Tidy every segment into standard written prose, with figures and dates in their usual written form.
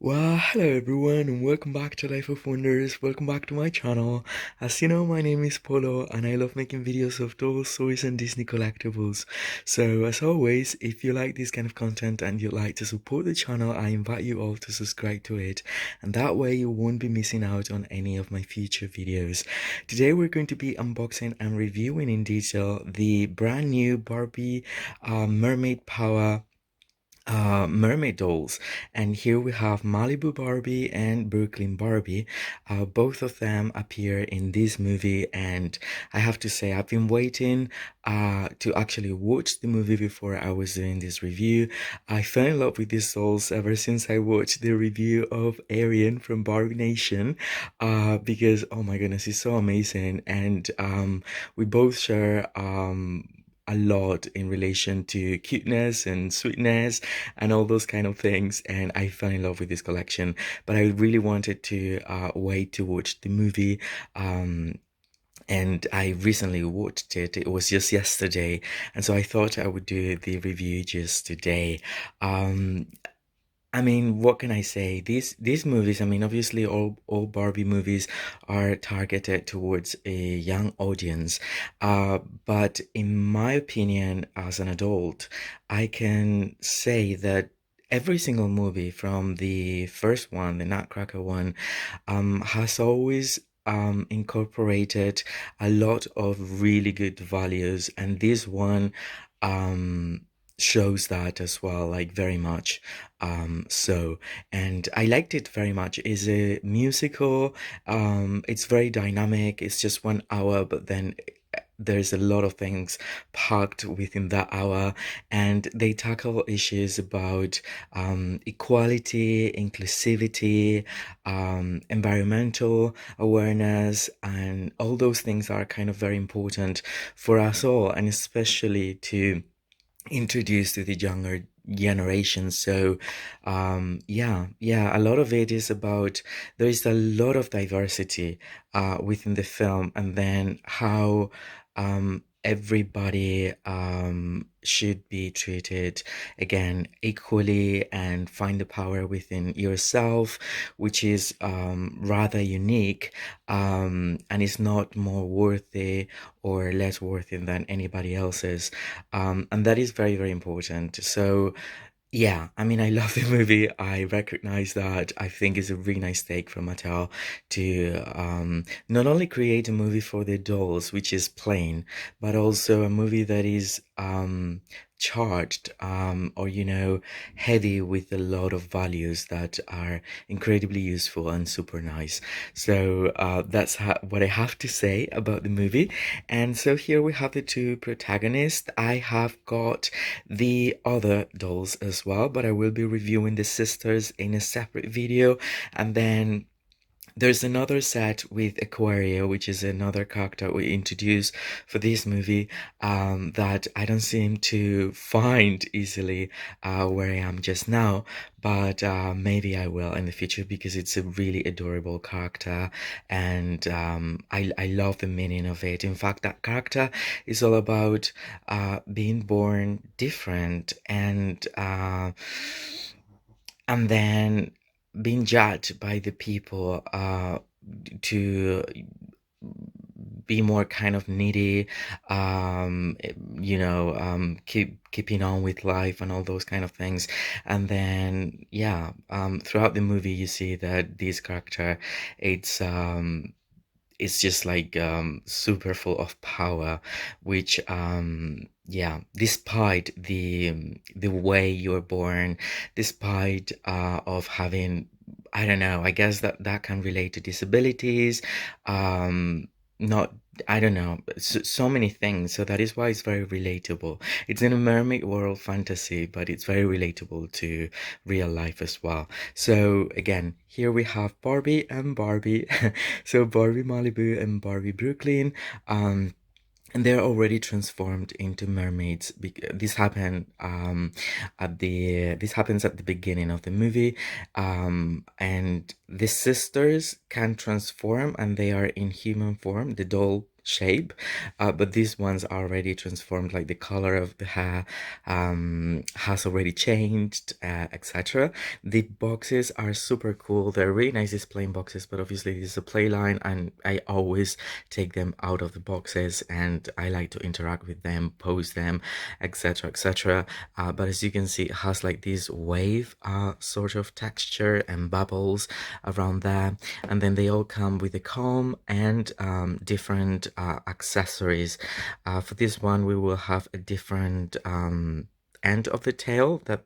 Well, hello everyone, and welcome back to Life of Wonders. Welcome back to my channel. As you know, my name is Polo, and I love making videos of dolls, toys, and Disney collectibles. So, as always, if you like this kind of content and you'd like to support the channel, I invite you all to subscribe to it, and that way you won't be missing out on any of my future videos. Today, we're going to be unboxing and reviewing in detail the brand new Barbie Mermaid Power mermaid dolls, and here we have Malibu Barbie and Brooklyn Barbie. Both of them appear in this movie, and I have to say I've been waiting to actually watch the movie before I was doing this review. I fell in love with these dolls ever since I watched the review of Arian from Barbie Nation, because oh my goodness, it's so amazing. And we both share a lot in relation to cuteness and sweetness and all those kind of things, and I fell in love with this collection. But I really wanted to wait to watch the movie, and I recently watched it. It was just yesterday, and so I thought I would do the review just today. um I mean, what can I say? These movies, I mean, obviously all Barbie movies are targeted towards a young audience. But in my opinion, as an adult, I can say that every single movie from the first one, the Nutcracker one, has always incorporated a lot of really good values, and this one um shows that as well, like very much. So, and I liked it very much. It's a musical. It's very dynamic. It's just 1 hour, but then there's a lot of things packed within that hour, and they tackle issues about equality, inclusivity, environmental awareness, and all those things are kind of very important for us all, and especially to introduce to the younger generation. So yeah, a lot of it is about, there is a lot of diversity within the film, and then how everybody should be treated again equally and find the power within yourself, which is rather unique, and is not more worthy or less worthy than anybody else's. And that is very, very important. So, yeah, I mean, I love the movie. I recognize that. I think it's a really nice take from Mattel to not only create a movie for the dolls, which is plain, but also a movie that is charged, or heavy with a lot of values that are incredibly useful and super nice. So that's what I have to say about the movie. And so here we have the two protagonists. I have got the other dolls as well, but I will be reviewing the sisters in a separate video. And then there's another set with Aquaria, which is another character we introduce for this movie, that I don't seem to find easily where I am just now, but maybe I will in the future, because it's a really adorable character, and I love the meaning of it. In fact, that character is all about being born different, and then being judged by the people to be more kind of needy, keeping on with life and all those kind of things. And then yeah, throughout the movie you see that this character, it's it's just like super full of power, which yeah, despite the way you're born, despite of having, I don't know, I guess that can relate to disabilities, not, I don't know, so many things. So that is why it's very relatable. It's in a mermaid world fantasy, but it's very relatable to real life as well. So again, here we have Barbie and Barbie. So Barbie Malibu and Barbie Brooklyn. And they're already transformed into mermaids. This happened this happens at the beginning of the movie, and the sisters can transform, and they are in human form. The doll shape, but these ones are already transformed, like the color of the hair has already changed, etc. The boxes are super cool. They're really nice displaying boxes, but obviously this is a play line and I always take them out of the boxes and I like to interact with them, pose them, etc, etc. But as you can see, it has like this wave sort of texture and bubbles around there, and then they all come with a comb and different accessories. For this one we will have a different end of the tail that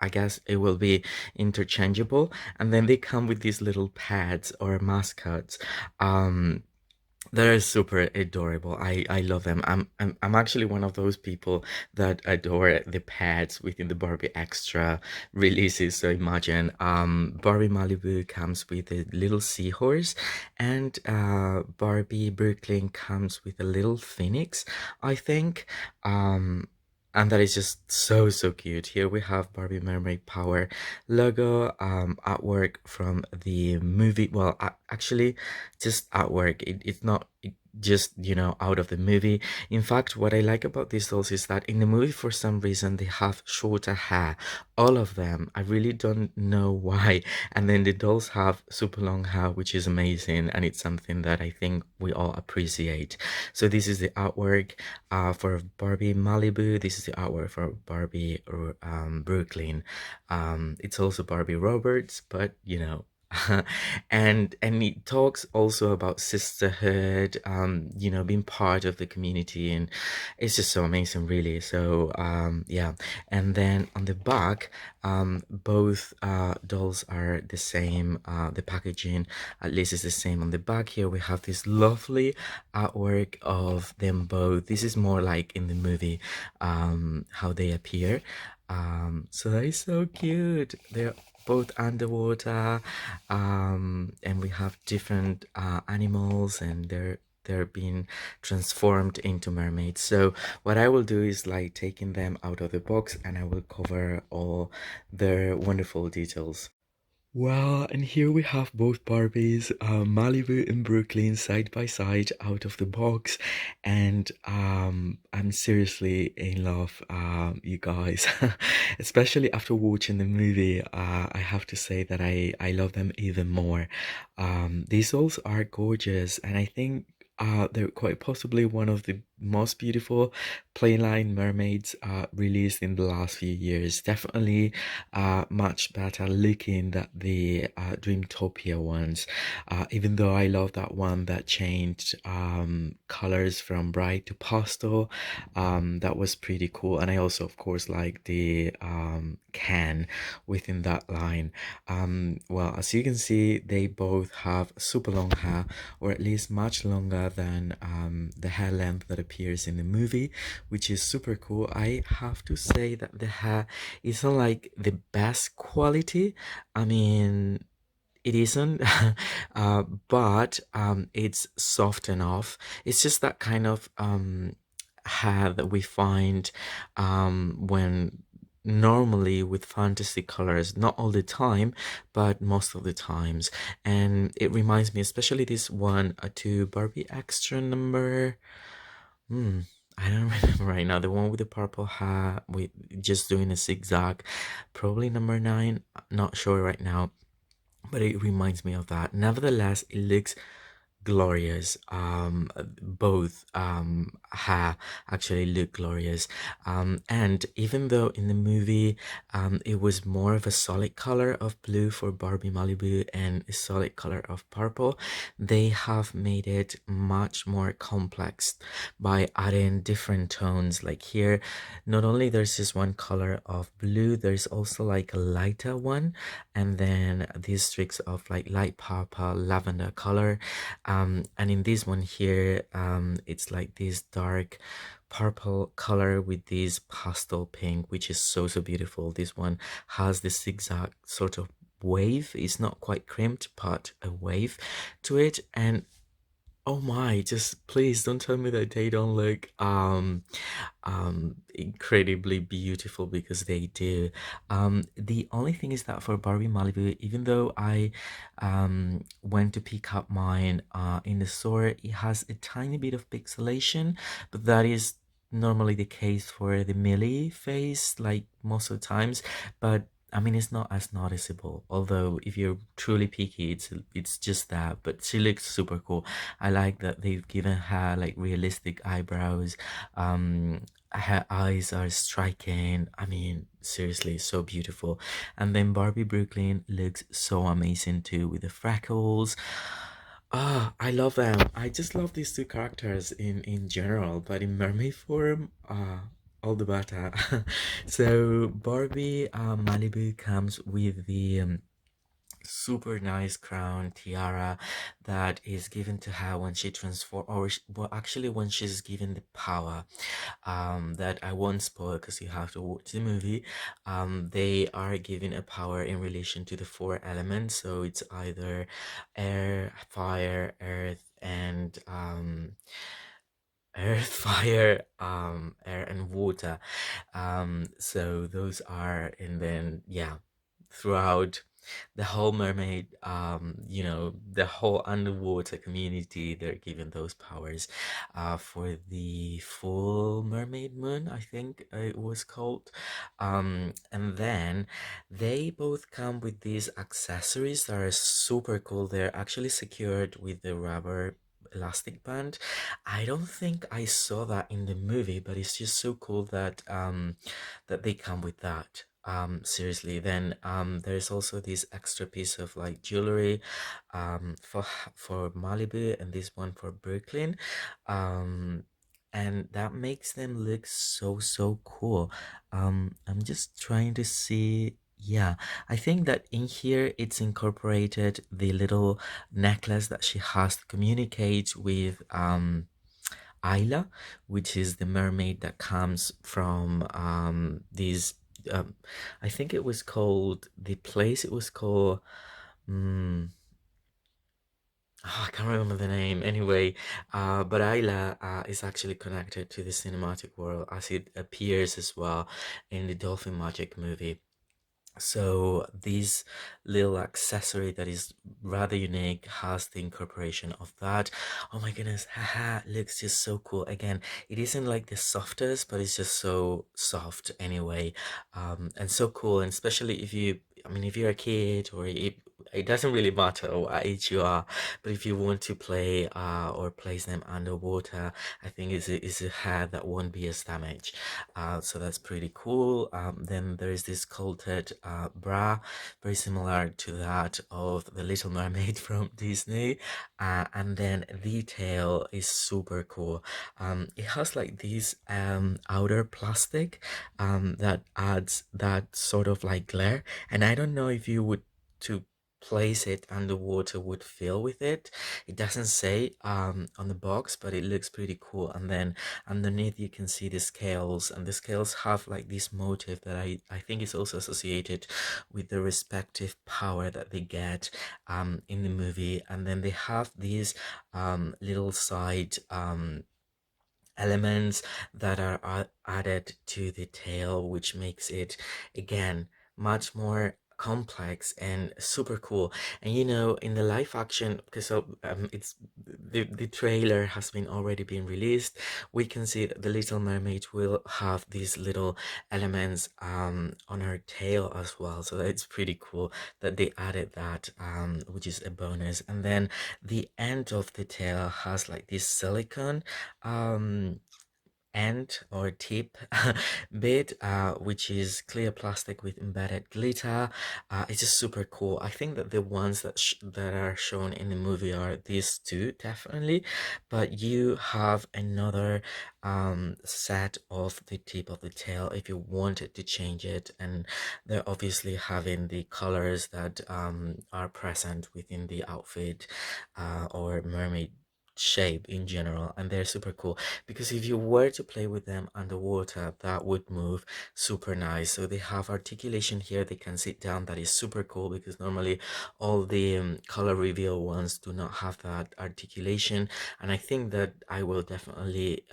I guess it will be interchangeable, and then they come with these little pads or mascots. They're super adorable. I love them. I'm actually one of those people that adore the pads within the Barbie Extra releases. So imagine Barbie Malibu comes with a little seahorse, and Barbie Brooklyn comes with a little phoenix, I think. And that is just so cute. Here we have Barbie Mermaid Power logo, artwork from the movie. Well, actually just artwork. It's not just, you know, out of the movie. In fact, what I like about these dolls is that in the movie, for some reason, they have shorter hair. All of them. I really don't know why. And then the dolls have super long hair, which is amazing. And it's something that I think we all appreciate. So this is the artwork for Barbie Malibu. This is the artwork for Barbie Brooklyn. It's also Barbie Roberts, but you know, and it talks also about sisterhood, you know, being part of the community, and it's just so amazing, really. So yeah, and then on the back, both dolls are the same. The packaging at least is the same on the back. Here we have this lovely artwork of them both. This is more like in the movie, how they appear. So that is so cute. They're both underwater, and we have different animals, and they're being transformed into mermaids. So what I will do is like taking them out of the box, and I will cover all their wonderful details. Well, and here we have both Barbies, Malibu and Brooklyn side by side out of the box, and I'm seriously in love, you guys. Especially after watching the movie, I have to say that I love them even more. These dolls are gorgeous, and I think they're quite possibly one of the most beautiful plainline mermaids released in the last few years. Definitely much better looking than the Dreamtopia ones. Even though I love that one that changed colors from bright to pastel, that was pretty cool. And I also, of course, like the can within that line. Well, as you can see, they both have super long hair, or at least much longer than the hair length that appears in the movie, which is super cool. I have to say that the hair isn't like the best quality. I mean, it isn't, but it's soft enough. It's just that kind of hair that we find when normally with fantasy colors, not all the time, but most of the times. And it reminds me, especially this one, to Barbie Extra number. Hmm, I don't remember right now. The one with the purple hat, with just doing a zigzag. Probably number 9. Not sure right now, but it reminds me of that. Nevertheless, it looks glorious. Both hair actually look glorious. And even though in the movie it was more of a solid color of blue for Barbie Malibu and a solid color of purple, they have made it much more complex by adding different tones. Like here, not only there's this one color of blue, there's also like a lighter one, and then these streaks of like light purple, lavender color. And in this one here, it's like this dark purple color with this pastel pink, which is so beautiful. This one has this zigzag sort of wave. It's not quite crimped, but a wave to it. And Oh my, just please don't tell me that they don't look incredibly beautiful, because they do. The only thing is that for Barbie Malibu, even though I went to pick up mine in the store, it has a tiny bit of pixelation, but that is normally the case for the Millie face, like most of the times. But I mean, it's not as noticeable. Although, if you're truly picky, it's just that. But she looks super cool. I like that they've given her like realistic eyebrows. Her eyes are striking. I mean, seriously, so beautiful. And then Barbie Brooklyn looks so amazing too, with the freckles. Ah, I love them. I just love these two characters in general, but in mermaid form, all the better. So Barbie Malibu comes with the super nice crown tiara that is given to her when she transform, or well, actually when she's given the power, that I won't spoil because you have to watch the movie. They are given a power in relation to the four elements, so it's either air, fire, earth, and earth, fire, air, and water. So those are, and then yeah, throughout the whole mermaid, the whole underwater community, they're given those powers. For the full mermaid moon, I think it was called. And then they both come with these accessories that are super cool. They're actually secured with the rubber elastic band. I don't think I saw that in the movie, but it's just so cool that that they come with that. Seriously. Then there's also this extra piece of like jewelry for Malibu, and this one for Brooklyn. Um and that makes them look so cool. I'm just trying to see. Yeah, I think that in here it's incorporated the little necklace that she has to communicate with Isla, which is the mermaid that comes from these. Um, I think it was called the place. It was called. Um, I can't remember the name. Anyway, but Isla is actually connected to the cinematic world, as it appears as well in the Dolphin Magic movie. So this little accessory that is rather unique has the incorporation of that. Oh my goodness, haha, looks just so cool. Again, it isn't like the softest, but it's just so soft anyway. And so cool. And especially if you, I mean, if you're a kid, or it doesn't really matter what age you are, but if you want to play or place them underwater, I think it's a hair that won't be as damaged. So that's pretty cool. Then there is this coated bra, very similar to that of the Little Mermaid from Disney. And then the tail is super cool. It has like this outer plastic that adds that sort of like glare. And I don't know if you would to place it underwater would fill with it. It doesn't say on the box, but it looks pretty cool. And then underneath you can see the scales, and the scales have like this motif that I think is also associated with the respective power that they get in the movie. And then they have these little side elements that are added to the tail, which makes it again much more complex and super cool. And in the live action, because it's the trailer has been already been released, we can see that the Little Mermaid will have these little elements on her tail as well. So it's pretty cool that they added that, which is a bonus. And then the end of the tail has like this silicone um end or tip bit, which is clear plastic with embedded glitter. It's just super cool. I think that the ones that are shown in the movie are these two, definitely, but you have another set of the tip of the tail if you wanted to change it, and they're obviously having the colors that are present within the outfit or mermaid shape in general, and they're super cool because if you were to play with them underwater, that would move super nice. So they have articulation here, they can sit down. That is super cool because normally all the color reveal ones do not have that articulation, and I think that I will definitely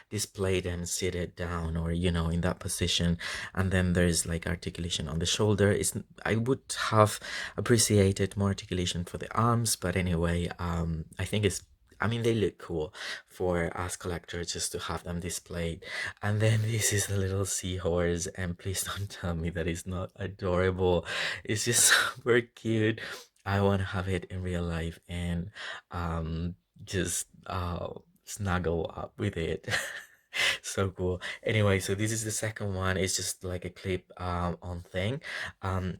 display them seated down, or in that position. And then there's like articulation on the shoulder. I would have appreciated more articulation for the arms, but anyway, I think I mean, they look cool for us collectors just to have them displayed. And then this is the little seahorse, and please don't tell me that it's not adorable. It's just super cute. I want to have it in real life and just snuggle up with it. So cool. Anyway, so this is the second one. It's just like a clip on thing. Um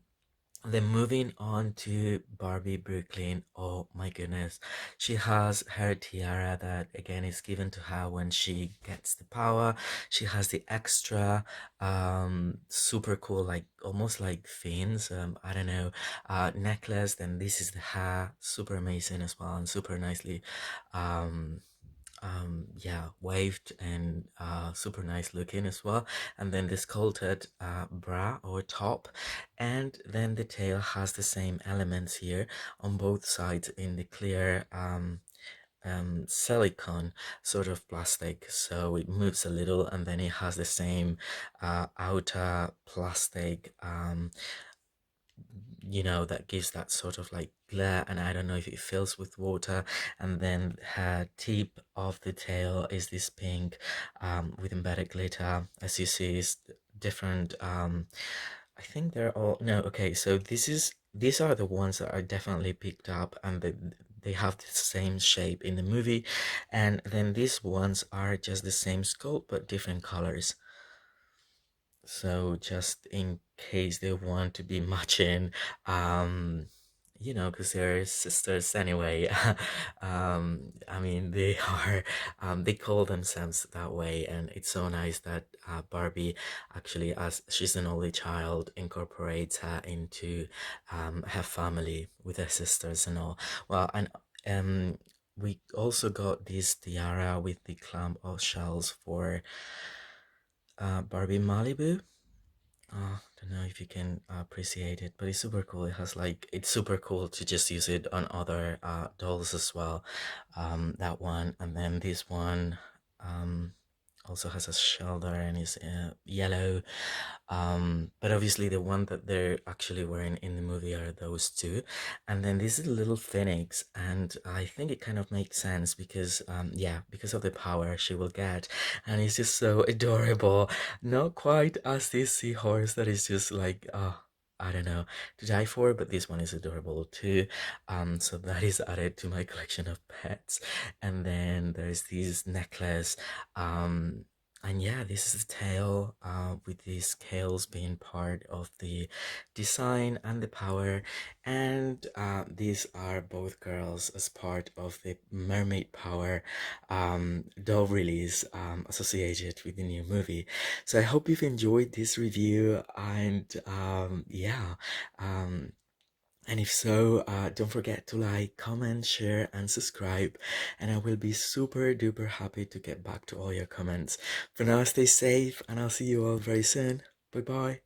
then moving on to Barbie Brooklyn. Oh my goodness. She has her tiara that again is given to her when she gets the power. She has the extra super cool, like almost like fins, I don't know, necklace. Then this is the hair, super amazing as well, and super nicely um yeah, waved, and super nice looking as well. And then the sculpted bra or top, and then the tail has the same elements here on both sides in the clear silicone sort of plastic, so it moves a little, and then it has the same outer plastic that gives that sort of like glare, and I don't know if it fills with water. And then her tip of the tail is this pink with embedded glitter. As you see, is different. I think they're all no, okay, so these are the ones that are definitely picked up, and they have the same shape in the movie. And then these ones are just the same sculpt but different colors. So just in case they want to be matching, um, because they're sisters anyway. I mean, they are, they call themselves that way, and it's so nice that Barbie actually, as she's an only child, incorporates her into her family with her sisters and all. Well, and we also got this tiara with the clump of shells for Barbie Malibu. Don't know if you can appreciate it, but it's super cool. It has like, it's super cool to just use it on other dolls as well. That one, and then this one also has a shoulder and is yellow. But obviously the one that they're actually wearing in the movie are those two. And then this is a little phoenix, and I think it kind of makes sense because yeah, because of the power she will get, and it's just so adorable. Not quite as this seahorse that is just like I don't know, to die for, but this one is adorable too. So that is added to my collection of pets. And then there's this necklace. And yeah, this is the tail with these scales being part of the design and the power. And these are both girls as part of the mermaid power doll release associated with the new movie. So I hope you've enjoyed this review, and yeah, um, and if so, don't forget to like, comment, share, and subscribe. And I will be super duper happy to get back to all your comments. For now, stay safe, and I'll see you all very soon. Bye bye.